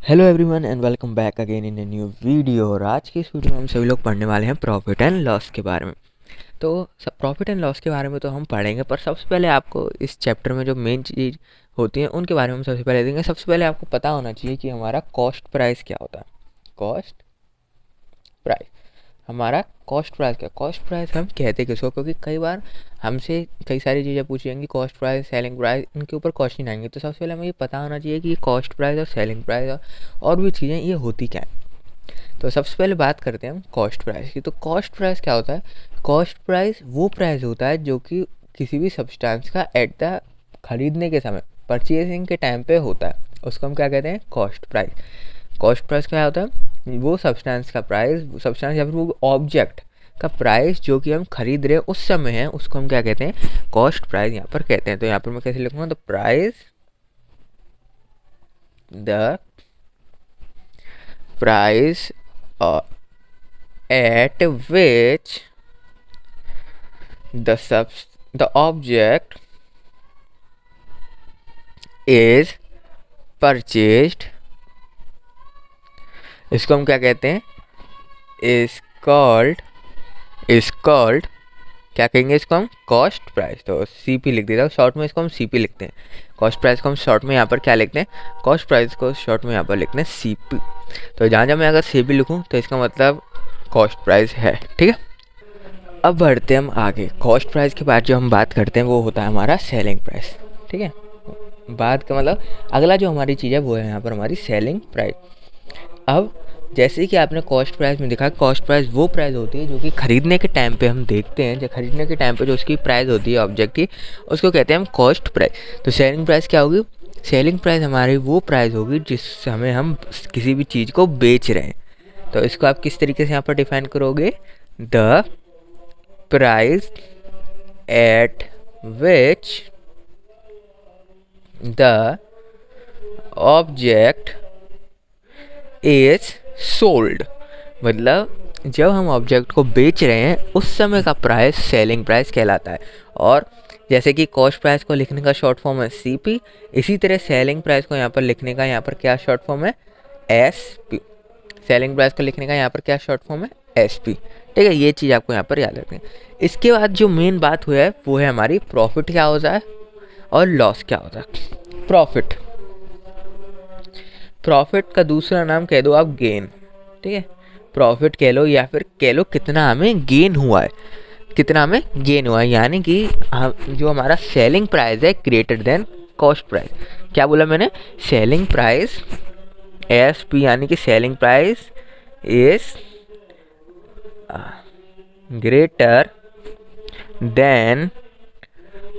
Hello everyone and welcome back again in a new video. और आज की इस वीडियो में हम सभी लोग पढ़ने वाले हैं प्रॉफिट एंड लॉस के बारे में। तो सब प्रॉफिट एंड लॉस के बारे में तो हम पढ़ेंगे, पर सबसे पहले आपको इस चैप्टर में जो मेन चीज़ होती है उनके बारे में हम सबसे पहले देखेंगे। सबसे पहले आपको पता होना चाहिए कि हमारा कॉस्ट प्राइस क्या होता है। कॉस्ट प्राइस, हमारा कॉस्ट प्राइस क्या, कॉस्ट प्राइस हम कहते किसको, क्योंकि कई बार हमसे कई सारी चीज़ें पूछी जाएंगी, कॉस्ट प्राइस, सेलिंग प्राइस, इनके ऊपर क्वेश्चन आएंगे। तो सबसे पहले हमें ये पता होना चाहिए कि कॉस्ट प्राइस और सेलिंग प्राइस और भी चीज़ें ये होती क्या है। तो सबसे पहले बात करते हैं हम कॉस्ट प्राइस की। तो कॉस्ट प्राइस क्या होता है? कॉस्ट प्राइस वो प्राइस होता है जो कि किसी भी सब्सटेंस का एट द खरीदने के समय, परचेजिंग के टाइम पे होता है, उसको हम क्या कहते हैं? Cost price. कॉस्ट प्राइस क्या होता है? वो सब्सटेंस का प्राइस, सब्सटेंस या फिर वो ऑब्जेक्ट का प्राइस जो कि हम खरीद रहे हैं उस समय है, उसको हम क्या कहते हैं? कॉस्ट प्राइस यहाँ पर कहते हैं। तो यहाँ पर मैं कैसे लिखूँगा? The price, the price at which the object is purchased, इसको हम क्या कहते हैं? is called क्या कहेंगे इसको हम? Cost price. तो सीपी लिख देता हूँ, शॉर्ट में इसको हम सीपी लिखते हैं। कॉस्ट प्राइस को हम शॉर्ट में यहाँ पर क्या लिखते हैं? कॉस्ट प्राइस को शॉर्ट में यहाँ पर लिखते हैं सीपी। तो जहाँ जहाँ मैं अगर सीपी लिखूँ तो इसका मतलब कॉस्ट प्राइस है, ठीक है। अब बढ़ते हैं हम आगे। कॉस्ट प्राइस के बाद जो हम बात करते हैं वो होता है हमारा सेलिंग प्राइस, ठीक है। बात का मतलब अगला जो हमारी चीज़ है वो है यहाँ पर हमारी सेलिंग प्राइस। अब जैसे कि आपने कॉस्ट प्राइस में देखा, कॉस्ट प्राइस वो प्राइस होती है जो कि खरीदने के टाइम पे हम देखते हैं, जो खरीदने के टाइम पे जो उसकी प्राइस होती है ऑब्जेक्ट की, उसको कहते हैं हम कॉस्ट प्राइस। तो सेलिंग प्राइस क्या होगी? सेलिंग प्राइस हमारी वो प्राइस होगी जिस समय हम किसी भी चीज़ को बेच रहे हैं। तो इसको आप किस तरीके से यहाँ पर डिफाइन करोगे? The price at which the object is sold, मतलब जब हम ऑब्जेक्ट को बेच रहे हैं उस समय का प्राइस सेलिंग प्राइस कहलाता है। और जैसे कि कॉस्ट प्राइस को लिखने का शॉर्ट फॉर्म है सीपी, इसी तरह सेलिंग प्राइस को यहाँ पर लिखने का यहाँ पर क्या शॉर्ट फॉर्म है? एसपी। सेलिंग प्राइस को लिखने का यहाँ पर क्या शॉर्ट फॉर्म है? एसपी, ठीक है। ये चीज़ आपको यहाँ पर याद रखनी है। इसके बाद जो मेन बात हुआ है वो है हमारी प्रॉफिट क्या होता है और लॉस क्या होता है। प्रॉफिट, प्रॉफिट का दूसरा नाम कह दो आप गेन, ठीक है। प्रॉफिट कह लो या फिर कह लो कितना हमें गेन हुआ है, कितना हमें गेन हुआ है, यानी कि जो हमारा सेलिंग प्राइस है ग्रेटर देन कॉस्ट प्राइस। क्या बोला मैंने? सेलिंग प्राइस एस पी, यानी कि selling price is greater than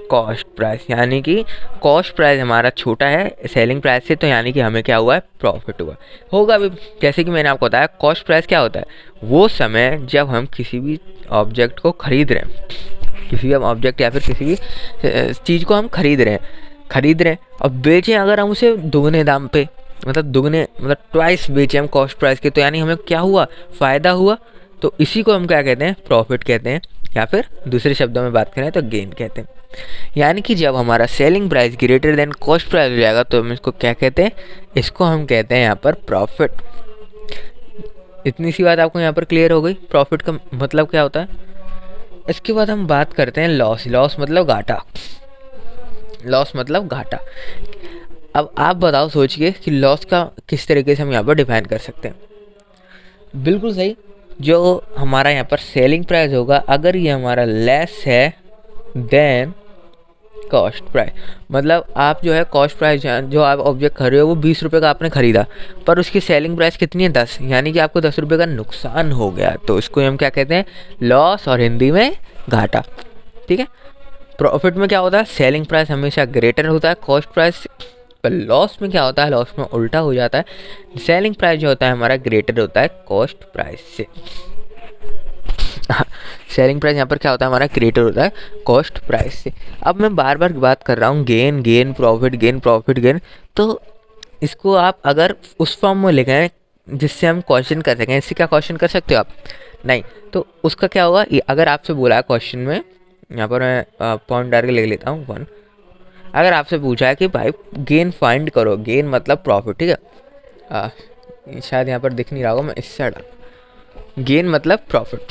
cost price, यानी कि कॉस्ट प्राइस हमारा छोटा है सेलिंग प्राइस से, तो यानी कि हमें क्या हुआ है? प्रॉफिट हुआ होगा। अभी जैसे कि मैंने आपको बताया, कॉस्ट प्राइस क्या होता है? वो समय जब हम किसी भी ऑब्जेक्ट को खरीद रहे हैं, किसी भी ऑब्जेक्ट या फिर किसी भी चीज़ को हम खरीद रहे हैं और बेचें अगर हम उसे दुगने दाम पे, मतलब दुगने मतलब ट्वाइस बेचें हम कॉस्ट प्राइस के, तो यानी हमें क्या हुआ? फ़ायदा हुआ। तो इसी को हम क्या कहते हैं? प्रॉफिट कहते हैं, या फिर दूसरे शब्दों में बात करें तो गेन कहते हैं। यानी कि जब हमारा selling price greater than cost price हो जाएगा तो हम इसको क्या कहते हैं? इसको हम कहते हैं यहाँ पर प्रॉफिट। इतनी सी बात आपको यहाँ पर क्लियर हो गई, प्रॉफिट का मतलब क्या होता है। इसके बाद हम बात करते हैं लॉस। लॉस मतलब घाटा, लॉस मतलब घाटा। अब आप बताओ सोच के कि लॉस का किस तरीके से हम यहाँ पर डिफाइन कर सकते हैं। बिल्कुल सही, जो हमारा यहाँ पर सेलिंग प्राइस होगा अगर ये हमारा लेस है देन कॉस्ट प्राइस, मतलब आप जो है कॉस्ट प्राइस जो आप ऑब्जेक्ट खरीदे हो वो 20 रुपये का आपने खरीदा, पर उसकी सेलिंग प्राइस कितनी है? 10, यानी कि आपको 10 रुपये का नुकसान हो गया, तो इसको हम क्या कहते हैं? लॉस, और हिंदी में घाटा, ठीक है। प्रॉफिट में क्या होता है? सेलिंग प्राइस हमेशा ग्रेटर होता है कॉस्ट प्राइस, पर लॉस में क्या होता है? लॉस में उल्टा हो जाता है, सेलिंग प्राइस जो होता है हमारा ग्रेटर होता है कॉस्ट प्राइस से। सेलिंग प्राइस यहाँ पर क्या होता है? हमारा ग्रेटर होता है कॉस्ट प्राइस से। अब मैं बार बार बात कर रहा हूँ gain gain profit, gain profit gain, तो इसको आप अगर उस फॉर्म में लिखें जिससे हम क्वेश्चन कर सकें, इससे क्या क्वेश्चन कर सकते हो आप? नहीं, तो उसका क्या होगा? अगर आपसे बोला है क्वेश्चन में, यहाँ पर मैं पॉइंट डाल के लिख लेता हूँ 1, अगर आपसे पूछा है कि भाई गेन फाइंड करो, गेन मतलब प्रॉफिट, ठीक है। शायद यहाँ पर दिख नहीं रहा होगा, मैं इससे हटा। गेन मतलब प्रॉफिट।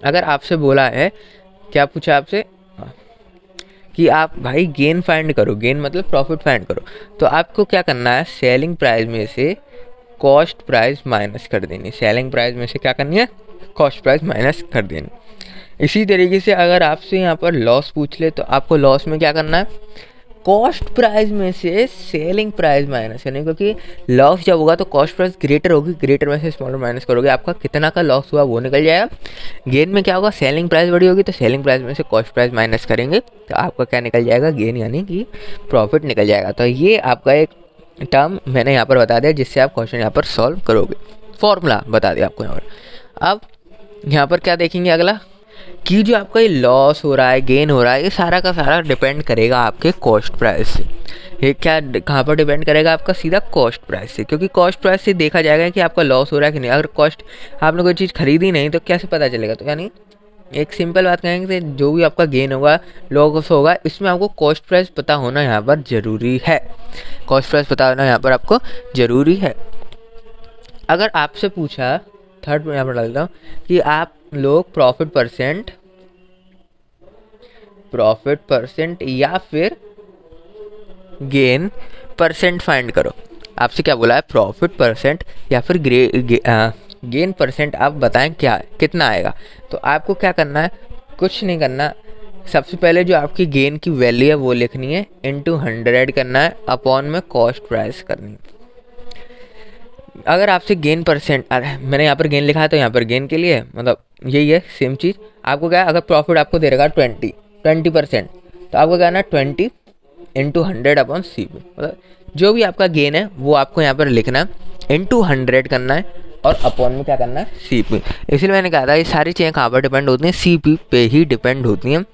अगर आपसे बोला है, क्या पूछा आपसे कि आप भाई गेन फाइंड करो, गेन मतलब प्रॉफिट फाइंड करो, तो आपको क्या करना है, सेलिंग प्राइस में से कॉस्ट प्राइस माइनस कर देनी। सेलिंग प्राइस में से क्या करनी है, कॉस्ट प्राइस माइनस कर देनी। इसी तरीके से अगर आपसे यहाँ पर लॉस पूछ ले तो आपको लॉस में क्या करना है, कॉस्ट प्राइस में से सेलिंग प्राइस माइनस करनी, क्योंकि लॉस जब होगा तो कॉस्ट प्राइस ग्रेटर होगी, ग्रेटर में से स्मॉलर माइनस करोगे, आपका कितना का लॉस हुआ वो निकल जाएगा। गेन में क्या होगा, सेलिंग प्राइस बड़ी होगी तो सेलिंग प्राइस में से कॉस्ट प्राइस माइनस करेंगे तो आपका क्या निकल जाएगा, गेन यानी कि प्रॉफिट निकल जाएगा। तो ये आपका एक टर्म मैंने यहाँ पर बता दिया जिससे आप क्वेश्चन यहाँ पर सॉल्व करोगे, फॉर्मूला बता दिया आपको यहाँ पर। अब यहाँ पर क्या देखेंगे अगला, कि जो आपका ये लॉस हो रहा है, गेन हो रहा है, ये सारा का सारा डिपेंड करेगा आपके कॉस्ट प्राइस से। ये क्या कहाँ पर डिपेंड करेगा, आपका सीधा कॉस्ट प्राइस से, क्योंकि कॉस्ट प्राइस से देखा जाएगा कि आपका लॉस हो रहा है कि नहीं। अगर कॉस्ट आपने कोई चीज़ खरीदी नहीं तो कैसे पता चलेगा, तो यानी एक सिंपल बात कहेंगे, जो भी आपका गेन होगा लॉस होगा, इसमें आपको कॉस्ट प्राइस पता होना यहाँ पर ज़रूरी है। कॉस्ट प्राइस पता होना यहाँ पर आपको ज़रूरी है। अगर आपसे पूछा, थर्ड में यहाँ पर डालता हूँ कि आप लोग प्रॉफिट परसेंट या फिर गेन परसेंट फाइंड करो। आपसे क्या बोला है, प्रॉफिट परसेंट या फिर गेन परसेंट, आप बताएं क्या कितना आएगा। तो आपको क्या करना है, कुछ नहीं करना, सबसे पहले जो आपकी गेन की वैल्यू है वो लिखनी है, इनटू 100 करना है, अपॉन में कॉस्ट प्राइस करनी है। अगर आपसे गेन परसेंट, मैंने यहाँ पर गेन लिखा है तो यहाँ पर गेन के लिए मतलब यही है सेम चीज़। आपको क्या है, अगर प्रॉफिट आपको दे रहा 20% तो आपको क्या है 20 इंटू 100 अपॉन सी पी, मतलब जो भी आपका गेन है वो आपको यहाँ पर लिखना है, इंटू 100 करना है और अपॉन में क्या करना है, सी पी। इसलिए मैंने कहा था ये सारी चीज़ें कहाँ पर डिपेंड होती हैं, सी पी पे ही डिपेंड होती हैं।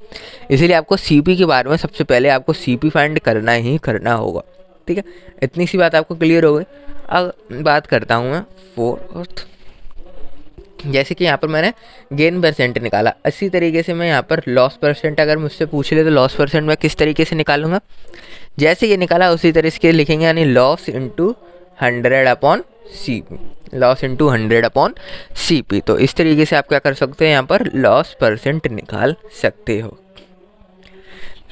इसीलिए आपको सी पी के बारे में सबसे पहले आपको सी पी फाइंड करना ही करना होगा। ठीक है, इतनी सी बात आपको क्लियर हो गई। अब बात करता हूँ मैं फोर्थ, जैसे कि यहाँ पर मैंने गेन परसेंट निकाला, इसी तरीके से मैं यहाँ पर लॉस परसेंट अगर मुझसे पूछ ले तो लॉस परसेंट मैं किस तरीके से निकालूंगा, जैसे ये निकाला उसी तरीके से लिखेंगे, यानी loss into 100 upon C P, loss into 100 upon C P. तो इस तरीके से आप क्या कर सकते हो, यहाँ पर लॉस परसेंट निकाल सकते हो।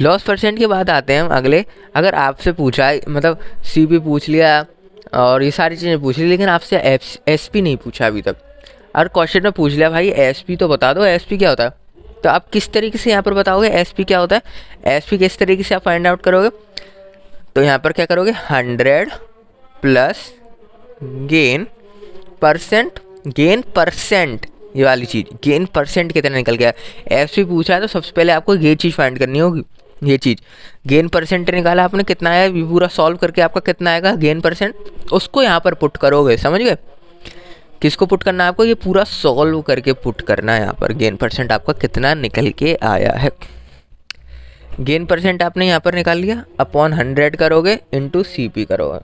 लॉस परसेंट के बाद आते हैं हम अगले, अगर आपसे पूछा मतलब सी पी पूछ लिया और ये सारी चीज़ें पूछ ली, लेकिन आपसे एस पी नहीं पूछा अभी तक, और क्वेश्चन में पूछ लिया भाई एस पी तो बता दो, एस पी क्या होता है, तो आप किस तरीके से यहाँ पर बताओगे एस पी क्या होता है, एस पी किस तरीके से आप फाइंड आउट करोगे। तो यहाँ पर क्या करोगे, 100 प्लस गेन परसेंट, ये वाली चीज़ गेन परसेंट कितना निकल गया, एस पी पूछा है तो सबसे पहले आपको ये चीज़ फाइंड करनी होगी, ये चीज़ गेन परसेंट निकाला आपने, कितना आया, ये पूरा सॉल्व करके आपका कितना आएगा गेन परसेंट, उसको यहाँ पर पुट करोगे, समझ गए। किसको पुट करना है आपको, ये पूरा सॉल्व करके पुट करना है यहाँ पर, गेन परसेंट आपका कितना निकल के आया है। गेन परसेंट आपने यहाँ पर निकाल लिया, अपॉन 100 करोगे, इंटू सी पी करोगे।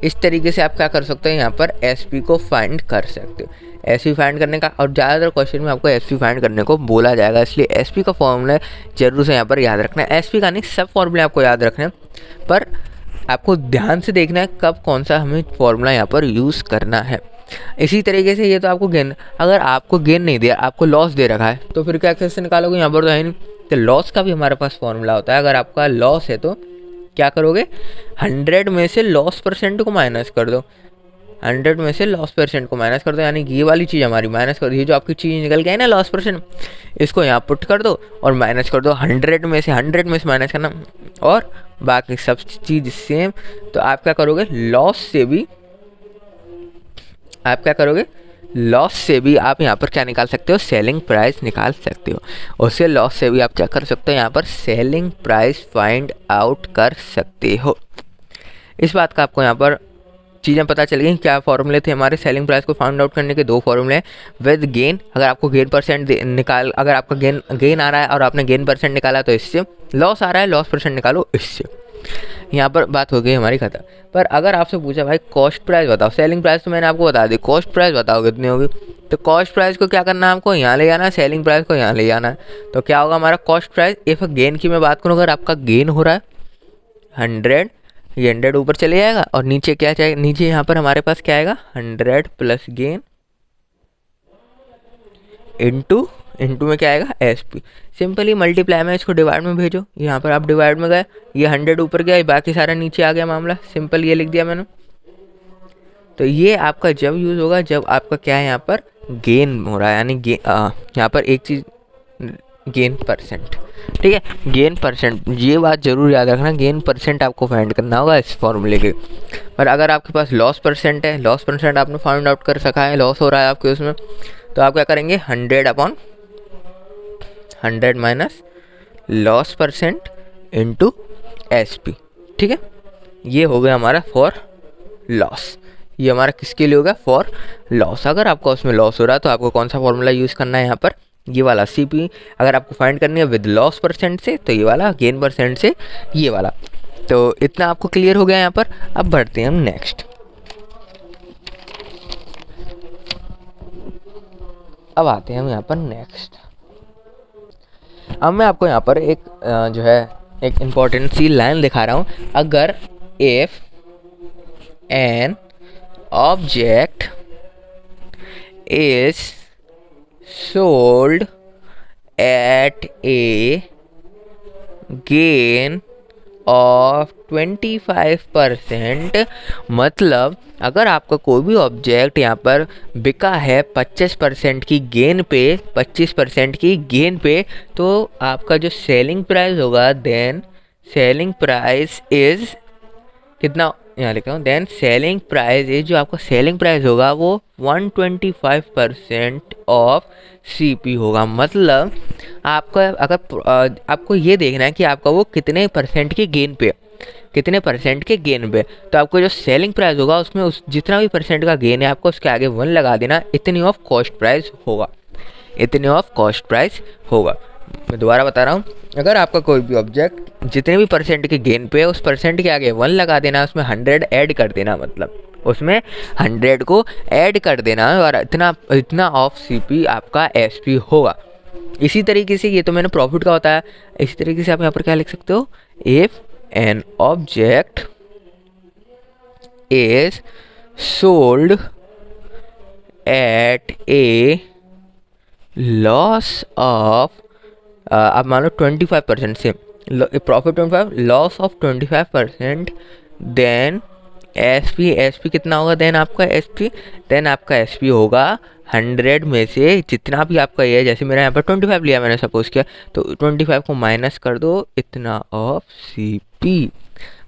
इस तरीके से आप क्या कर सकते हो, यहाँ पर एस पी को फाइंड कर सकते हो। एस पी फाइंड करने का, और ज़्यादातर क्वेश्चन में आपको एस पी फाइंड करने को बोला जाएगा, इसलिए एस पी का फॉर्मूला जरूर से यहाँ पर याद रखना है। एस पी का नहीं, सब फॉर्मूले आपको याद रखना है, पर आपको ध्यान से देखना है कब कौन सा हमें फॉर्मूला यहाँ पर यूज़ करना है। इसी तरीके से ये तो आपको गेन, अगर आपको गेन नहीं दिया, आपको लॉस दे रखा है, तो फिर क्या कैसे निकालोगे, यहाँ पर तो है नहीं। तो लॉस का भी हमारे पास फॉर्मूला होता है, अगर आपका लॉस है तो क्या करोगे, 100 में से लॉस परसेंट को माइनस कर दो, 100 में से लॉस परसेंट को माइनस कर दो, यानी ये वाली चीज़ हमारी माइनस कर दो, ये जो आपकी चीज़ निकल गई है ना लॉस परसेंट, इसको यहाँ पुट कर दो और माइनस कर दो, 100 में से माइनस करना, और बाकी सब चीज़ सेम। तो आप क्या करोगे, लॉस से भी आप यहाँ पर क्या निकाल सकते हो, सेलिंग प्राइस निकाल सकते हो। उससे लॉस से भी आप क्या कर सकते हो, यहाँ पर सेलिंग प्राइस फाइंड आउट कर सकते हो। इस बात का आपको यहाँ पर चीज़ें पता चल गई, क्या फॉर्मूले थे हमारे सेलिंग प्राइस को फाइंड आउट करने के, 2 फॉर्मूले हैं। विद गेन, अगर आपको गेन परसेंट अगर आपका गेन आ रहा है और आपने गेन परसेंट निकाला तो इससे, लॉस आ रहा है लॉस परसेंट निकालो इससे। यहाँ पर बात हो गई हमारी खत्म। पर अगर आपसे पूछा भाई कॉस्ट प्राइस बताओ, सेलिंग प्राइस तो मैंने आपको बता दी, कॉस्ट प्राइस बताओ कितनी होगी, तो कॉस्ट प्राइस को क्या करना है, आपको यहाँ ले जाना है, सेलिंग प्राइस को यहाँ ले जाना है। तो क्या होगा हमारा कॉस्ट प्राइस, इफ गेन की मैं बात करूँ, अगर आपका गेन हो रहा है 100 ये 100 ऊपर चले जाएगा और नीचे क्या चाहिए, नीचे यहाँ पर हमारे पास क्या आएगा 100 प्लस गेन इंटू इंटू में क्या आएगा SP। सिंपली मल्टीप्लाई में इसको डिवाइड में भेजो, यहाँ पर आप डिवाइड में गए, ये 100 ऊपर गया, बाकी सारा नीचे आ गया मामला, सिंपल ये लिख दिया मैंने। तो ये आपका जब यूज़ होगा जब आपका क्या है यहाँ पर गेन हो रहा है, यानी यहाँ पर एक चीज़ गेन परसेंट, ठीक है, गेन परसेंट, ये बात जरूर याद रखना, गेन परसेंट आपको फाइंड करना होगा इस फॉर्मूले के। पर अगर आपके पास लॉस परसेंट है, लॉस परसेंट आपने फाइंड आउट कर सका है, लॉस हो रहा है आपके उसमें, तो आप क्या करेंगे 100/100 minus loss percent into SP, ठीक है। ये हो गया हमारा फॉर लॉस, ये हमारा किसके लिए होगा फॉर लॉस। अगर आपका उसमें लॉस हो रहा है तो आपको कौन सा फॉर्मूला यूज़ करना है यहाँ पर, ये वाला CP। अगर आपको फाइंड करनी है विद लॉस परसेंट से तो ये वाला, गेन परसेंट से ये वाला। तो इतना आपको क्लियर हो गया यहाँ पर। अब बढ़ते हैं हम नेक्स्ट। अब आते हैं हम यहाँ पर नेक्स्ट। अब मैं आपको यहाँ पर एक जो है एक इम्पॉर्टेंट सी लाइन दिखा रहा हूँ। अगर if an object is sold at a gain of 25%, मतलब अगर आपका कोई भी ऑब्जेक्ट यहाँ पर बिका है 25% की गेन पे, 25% की गेन पे, तो आपका जो सेलिंग प्राइस होगा देन सेलिंग प्राइस इज कितना, यहाँ लिखा हूँ, देन सेलिंग प्राइस इज, जो आपका सेलिंग प्राइस होगा वो 125% ऑफ CP होगा। मतलब आपका अगर आपको ये देखना है कि आपका वो कितने परसेंट की गेन पे, कितने परसेंट के गेन पे, तो आपको जो सेलिंग प्राइस होगा उसमें उस जितना भी परसेंट का गेन है आपको उसके आगे 1 लगा देना, इतनी ऑफ कॉस्ट प्राइस होगा, इतने ऑफ कॉस्ट प्राइस होगा। मैं दोबारा बता रहा हूँ, अगर आपका कोई भी ऑब्जेक्ट जितने भी परसेंट के गेन पे है उस परसेंट के आगे 1 लगा देना, उसमें 100 ऐड कर देना, मतलब उसमें 100 को ऐड कर देना और इतना ऑफ CP आपका SP होगा। इसी तरीके से, ये तो मैंने प्रॉफिट का बताया, इसी तरीके से आप यहाँ पर क्या लिख सकते हो, if an object is sold at a loss of, आप मान लो 25% से profit 25, loss of 25%, then SP कितना होगा, देन आपका SP होगा 100 में से जितना भी आपका ये है, जैसे मेरा यहाँ पर 25 लिया मैंने सपोज किया, तो 25 को माइनस कर दो इतना ऑफ CP,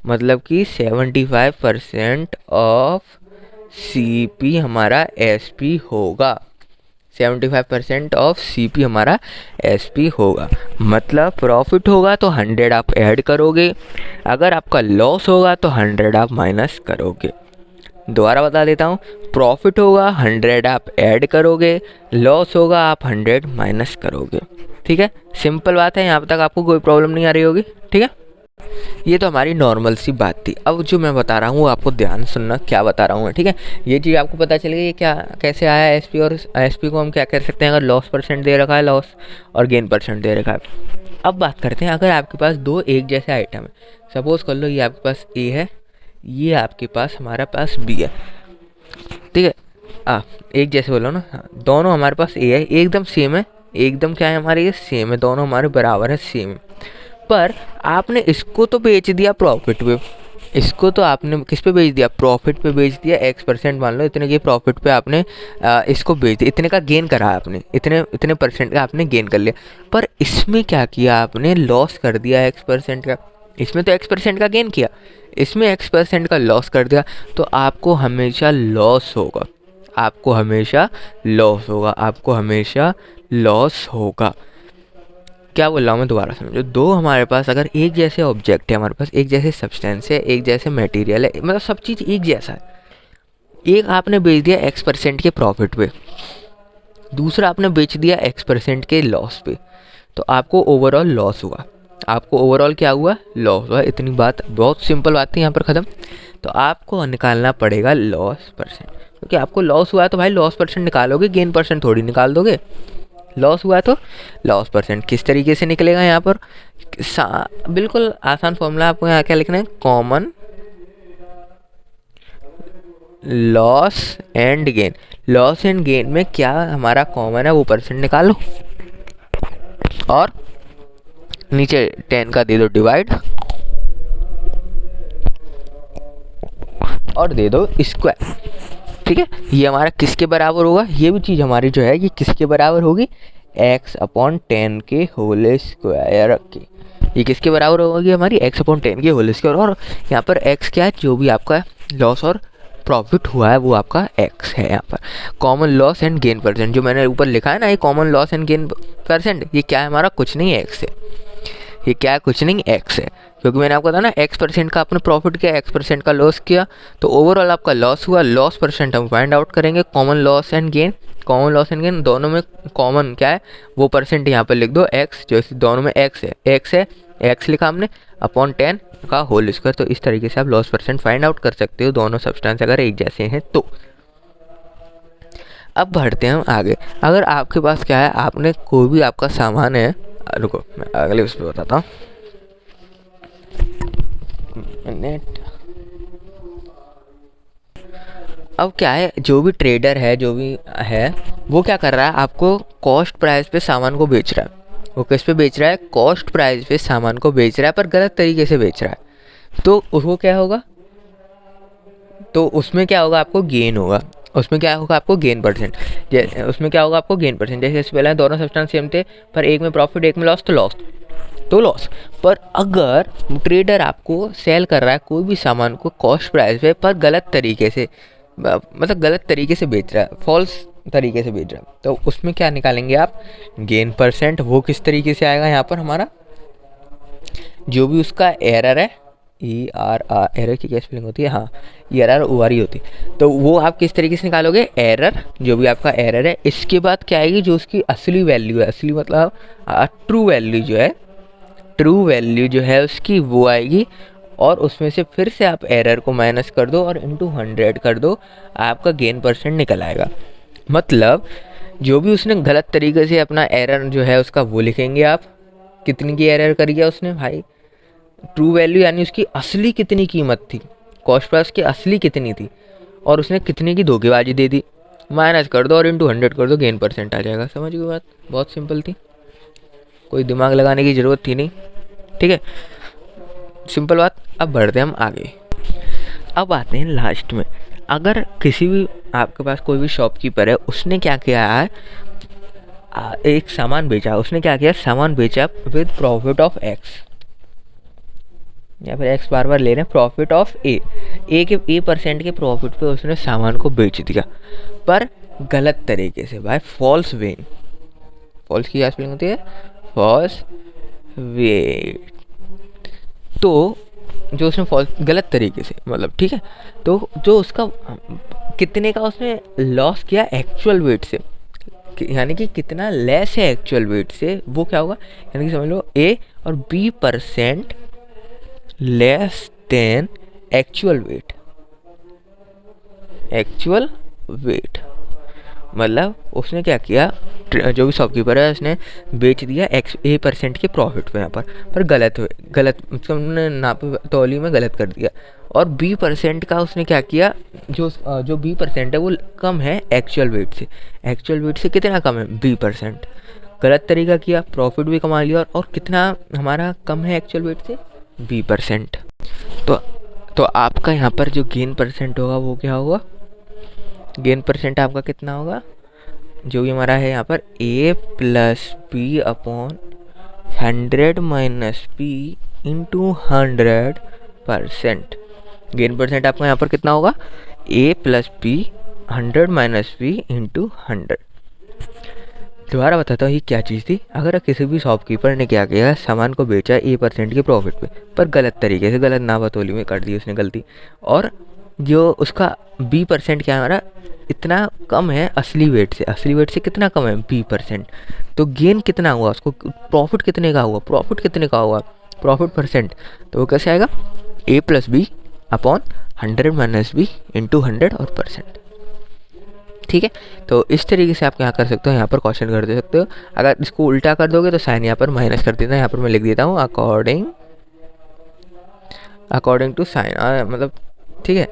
मतलब कि 75% ऑफ CP हमारा SP होगा, 75% ऑफ CP हमारा SP होगा। मतलब प्रॉफिट होगा तो 100 आप ऐड करोगे, अगर आपका लॉस होगा तो 100 आप माइनस करोगे। दोबारा बता देता हूँ, प्रॉफिट होगा 100 आप ऐड करोगे, लॉस होगा आप 100 माइनस करोगे। ठीक है, सिंपल बात है, यहाँ तक आपको कोई प्रॉब्लम नहीं आ रही होगी। ठीक है, ये तो हमारी नॉर्मल सी बात थी। अब जो मैं बता रहा हूँ वो आपको ध्यान सुनना, क्या बता रहा हूँ मैं। ठीक है, ये चीज़ आपको पता चल गई ये क्या कैसे आया SP, और SP को हम क्या कर सकते हैं, अगर लॉस परसेंट दे रखा है, लॉस और गेन परसेंट दे रखा है। अब बात करते हैं, अगर आपके पास दो एक जैसे आइटम है, सपोज कर लो ये आपके पास A है, ये आपके पास हमारा पास B है। ठीक है, एक जैसे बोलो ना, दोनों हमारे पास A है, एकदम सेम है, एकदम क्या है हमारे, ये सेम है, दोनों हमारे बराबर है, सेम है। पर आपने इसको तो बेच दिया प्रॉफिट पे, इसको तो आपने किस पे बेच दिया, प्रॉफिट पे बेच दिया, X% मान लो, इतने के प्रॉफिट पे आपने इसको बेच दिया, इतने का गेन करा आपने, इतने परसेंट का आपने गेन कर लिया। पर इसमें क्या किया आपने, लॉस कर दिया X% का। इसमें तो X% का गेन किया, इसमें X% का लॉस कर दिया, तो आपको हमेशा लॉस होगा, आपको हमेशा लॉस होगा, आपको हमेशा लॉस होगा। क्या बोल रहा हूँ मैं, दोबारा समझो। दो हमारे पास अगर एक जैसे ऑब्जेक्ट है, हमारे पास एक जैसे सब्सटेंस है, एक जैसे मटेरियल है, मतलब सब चीज़ एक जैसा है। एक आपने बेच दिया X% के प्रॉफिट पे, दूसरा आपने बेच दिया X% के लॉस पे, तो आपको ओवरऑल लॉस हुआ, आपको ओवरऑल क्या हुआ, लॉस हुआ। इतनी बात, बहुत सिंपल बात थी, यहाँ पर ख़त्म। तो आपको निकालना पड़ेगा लॉस परसेंट, क्योंकि आपको लॉस हुआ है तो भाई लॉस परसेंट निकालोगे, गेन परसेंट थोड़ी निकाल दोगे। लॉस हुआ तो लॉस परसेंट किस तरीके से निकलेगा, यहाँ पर बिल्कुल आसान फॉर्मूला आपको यहाँ क्या लिखना है, common loss and gain, loss and gain में क्या हमारा कॉमन है वो परसेंट निकालो और नीचे 10 का दे दो डिवाइड और दे दो स्क्वायर। ठीक है, ये हमारा किसके बराबर होगा, ये भी चीज़ हमारी जो है ये किसके बराबर होगी, x/10 के होल स्क्वायर की। ये किसके बराबर होगी हमारी, x/10 के होल स्क्वायर। और यहाँ पर x क्या है, जो भी आपका लॉस और प्रॉफिट हुआ है वो आपका x है। यहाँ पर common loss and gain percent जो मैंने ऊपर लिखा है ना, ये common loss and gain percent, ये क्या है हमारा, कुछ नहीं x है। ये क्या है, कुछ नहीं x है, क्योंकि मैंने आपको बताया ना x% का आपने प्रॉफिट किया, x% का लॉस किया, तो ओवरऑल आपका लॉस हुआ। लॉस परसेंट हम फाइंड आउट करेंगे, common loss and gain. Common loss and gain दोनों में कॉमन क्या है वो परसेंट यहाँ पर लिख दो x, जो दोनों में x है x लिखा हमने अपॉन 10 का होल स्क्वायर। तो इस तरीके से आप लॉस परसेंट फाइंड आउट कर सकते हो दोनों सब्सटेंस अगर एक जैसे हैं तो। अब बढ़ते हैं हम आगे। अगर आपके पास क्या है, आपने कोई भी आपका सामान है, रुको मैं अगले उस पर बताता हूँ। अब क्या है, जो भी ट्रेडर है जो भी है वो क्या कर रहा है, आपको कॉस्ट प्राइस पे सामान को बेच रहा है। वो किस पे बेच रहा है, कॉस्ट प्राइस पे सामान को बेच रहा है, पर गलत तरीके से बेच रहा है। तो उसको क्या होगा, तो उसमें क्या होगा, आपको गेन होगा। उसमें क्या होगा आपको गेन परसेंट, उसमें क्या होगा आपको गेन परसेंट। जैसे इससे पहले दोनों सब्सटेंस सेम थे, पर एक में प्रॉफिट एक में लॉस, तो लॉस। पर अगर ट्रेडर आपको सेल कर रहा है कोई भी सामान को कॉस्ट प्राइस पे, पर गलत तरीके से, मतलब गलत तरीके से बेच रहा है, फॉल्स तरीके से बेच रहा है, तो उसमें क्या निकालेंगे आप, गेन परसेंट। वो किस तरीके से आएगा, यहाँ पर हमारा जो भी उसका एरर है, एरर की क्या स्पेलिंग होती है, हाँ ERR होती है, तो वो आप किस तरीके से निकालोगे, एरर, जो भी आपका एरर है। इसके बाद क्या आएगी, जो उसकी असली वैल्यू है, असली मतलब ट्रू वैल्यू जो है उसकी वो आएगी, और उसमें से फिर से आप एरर को माइनस कर दो और इंटू 100 कर दो, आपका गेन परसेंट निकल आएगा। मतलब जो भी उसने गलत तरीके से अपना एरर जो है उसका वो लिखेंगे आप, कितनी की एरर करी है उसने भाई, ट्रू वैल्यू यानी उसकी असली कितनी कीमत थी, कॉस्ट प्राइस की असली कितनी थी, और उसने कितने की धोखेबाजी दे दी, माइनस कर दो और इंटू 100 कर दो, गेन परसेंट आ जाएगा। समझ गए बात, बहुत सिंपल थी, कोई दिमाग लगाने की ज़रूरत थी नहीं। ठीक है, सिंपल बात। अब बढ़ते हैं हम आगे। अब आते हैं लास्ट में, अगर किसी भी आपके पास कोई भी शॉपकीपर है, उसने क्या किया है, एक सामान बेचा, उसने क्या किया, सामान बेचा विद प्रॉफिट ऑफ x, या फिर x बार ले रहे हैं, प्रॉफिट ऑफ A% के प्रॉफिट पे उसने सामान को बेच दिया, पर गलत तरीके से भाई, फॉल्स वेन। फॉल्स की क्या स्पेलिंग होती है, फॉल्स वेट। तो जो उसने फॉल्स गलत तरीके से, मतलब ठीक है, तो जो उसका कितने का उसने लॉस किया एक्चुअल वेट से, यानी कि कितना लेस है एक्चुअल वेट से, वो क्या होगा, यानी कि समझ लो A और B% less than actual wait. मतलब उसने क्या किया, जो भी शॉपकीपर है उसने बेच दिया A% के प्रॉफिट पे यहाँ पर गलत उसने नाप तौली में गलत कर दिया। और B% का उसने क्या किया, जो B% है वो कम है एक्चुअल वेट से कितना कम है, B%। गलत तरीका किया, प्रॉफिट भी कमा लिया, और कितना हमारा कम है एक्चुअल वेट से, B%। तो आपका यहाँ पर जो गेन परसेंट होगा वो क्या होगा, गेन परसेंट आपका कितना होगा, जो भी हमारा है यहाँ पर A+B/100 - P × 100%। गेन परसेंट आपका यहाँ पर कितना होगा, A+B 100 - P × 100। दोबारा बताता हूँ ये क्या चीज़ थी। अगर किसी भी शॉपकीपर ने क्या किया, सामान को बेचा A% के प्रॉफिट पे, पर गलत तरीके से, गलत नापतोली में कर दी उसने गलती, और जो उसका B% क्या हमारा इतना कम है असली वेट से कितना कम है, B%। तो गेन कितना हुआ उसको, प्रॉफिट कितने का हुआ, प्रॉफिट परसेंट। तो वो कैसे आएगा, A+B/100 - B × 100 और परसेंट। ठीक है, तो इस तरीके से आप क्या कर सकते हो, यहाँ पर क्वेश्चन कर दे सकते हो। अगर इसको उल्टा कर दोगे तो साइन यहाँ पर माइनस कर देना, यहाँ पर मैं लिख देता हूँ अकॉर्डिंग टू साइन, मतलब ठीक है,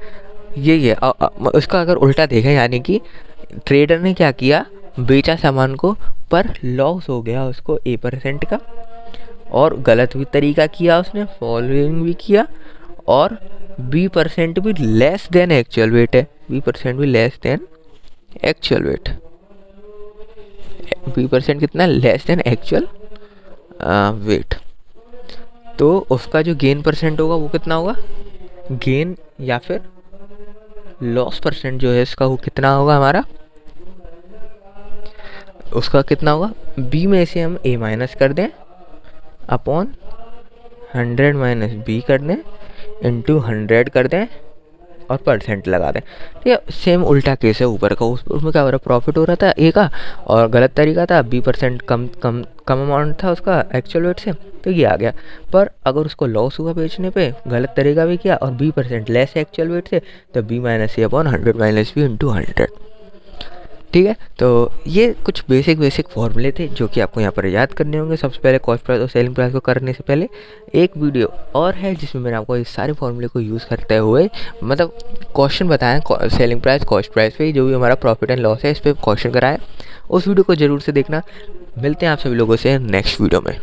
ये उसका अगर उल्टा देखें, यानी कि ट्रेडर ने क्या किया, बेचा सामान को पर लॉस हो गया उसको A% का, और गलत भी तरीका किया उसने, फॉलोइंग भी किया, और B% भी लेस देन एक्चुअल वेट है, B% भी less than actual wait, B% कितना, लेस देन एक्चुअल वेट। तो उसका जो गेन परसेंट होगा वो कितना होगा, गेन या फिर लॉस परसेंट जो है इसका वो कितना होगा हमारा, उसका कितना होगा, B में से हम A माइनस कर दें अपॉन 100 माइनस B कर दें इंटू 100 कर दें और परसेंट लगा दें। ठीक है, सेम उल्टा केस है ऊपर का, उसमें क्या हो रहा है, प्रॉफिट हो रहा था A का और गलत तरीका था, B% कम अमाउंट था उसका एक्चुअल वेट से, तो ये आ गया। पर अगर उसको लॉस हुआ बेचने पे, गलत तरीका भी किया और B% लेस एक्चुअल वेट से, तो B minus A upon 100 minus B into 100। ठीक है, तो ये कुछ बेसिक फॉर्मूले थे जो कि आपको यहाँ पर याद करने होंगे। सबसे पहले कॉस्ट प्राइस और सेलिंग प्राइस को करने से पहले एक वीडियो और है जिसमें मैंने आपको इस सारे फॉर्मूले को यूज़ करते हुए मतलब क्वेश्चन बताया सेलिंग प्राइस कॉस्ट प्राइस पे, जो भी हमारा प्रॉफिट एंड लॉस है इस पर क्वेश्चन कराया, उस वीडियो को ज़रूर से देखना। मिलते हैं आप सभी लोगों से नेक्स्ट वीडियो में।